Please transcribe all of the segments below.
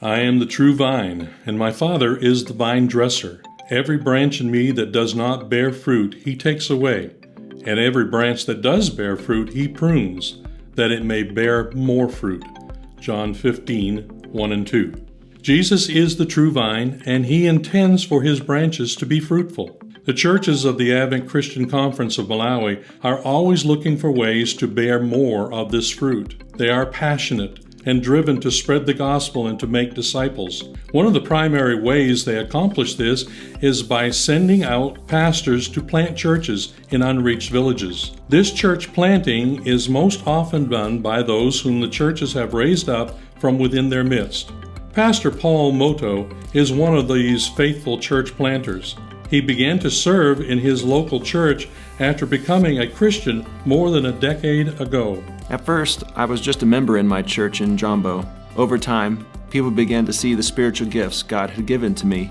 I am the true vine, and my Father is the vine dresser. Every branch in me that does not bear fruit, he takes away, and every branch that does bear fruit, he prunes, that it may bear more fruit. John 15:1 and 2. Jesus is the true vine, and he intends for his branches to be fruitful. The churches of the Advent Christian Conference of Malawi are always looking for ways to bear more of this fruit. They are passionate and driven to spread the gospel and to make disciples. One of the primary ways they accomplish this is by sending out pastors to plant churches in unreached villages. This church planting is most often done by those whom the churches have raised up from within their midst. Pastor Paul Moto is one of these faithful church planters. He began to serve in his local church after becoming a Christian more than a decade ago. At first, I was just a member in my church in Jombo. Over time, people began to see the spiritual gifts God had given to me,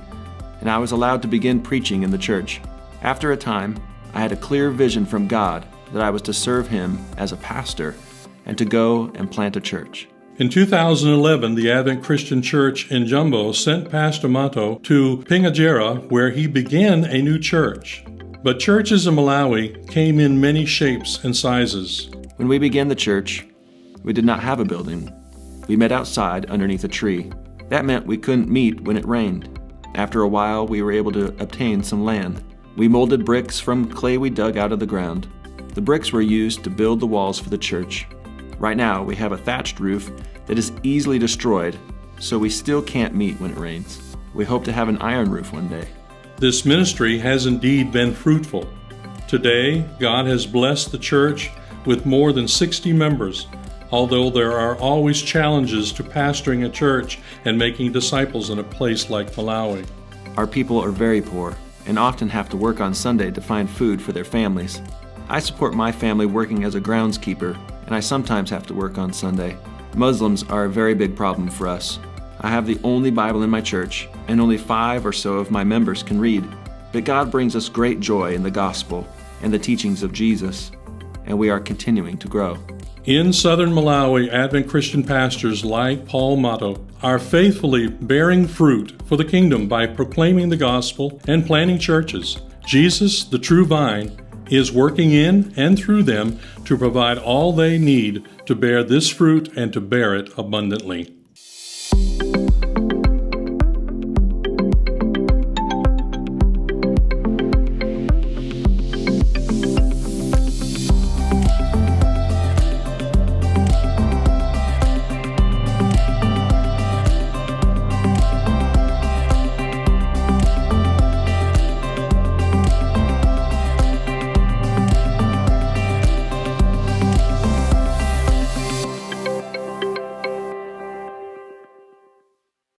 and I was allowed to begin preaching in the church. After a time, I had a clear vision from God that I was to serve Him as a pastor and to go and plant a church. In 2011, the Advent Christian Church in Jumbo sent Pastor Mato to Pingajera, where he began a new church. But churches in Malawi came in many shapes and sizes. When we began the church, we did not have a building. We met outside underneath a tree. That meant we couldn't meet when it rained. After a while, we were able to obtain some land. We molded bricks from clay we dug out of the ground. The bricks were used to build the walls for the church. Right now, we have a thatched roof that is easily destroyed, so we still can't meet when it rains. We hope to have an iron roof one day. This ministry has indeed been fruitful. Today, God has blessed the church with more than 60 members, although there are always challenges to pastoring a church and making disciples in a place like Malawi. Our people are very poor and often have to work on Sunday to find food for their families. I support my family working as a groundskeeper, and I sometimes have to work on Sunday. Muslims are a very big problem for us. I have the only Bible in my church, and only 5 or so of my members can read. But God brings us great joy in the gospel and the teachings of Jesus, and we are continuing to grow. In southern Malawi, Advent Christian pastors like Paul Mato are faithfully bearing fruit for the kingdom by proclaiming the gospel and planting churches. Jesus, the true vine, is working in and through them to provide all they need to bear this fruit and to bear it abundantly.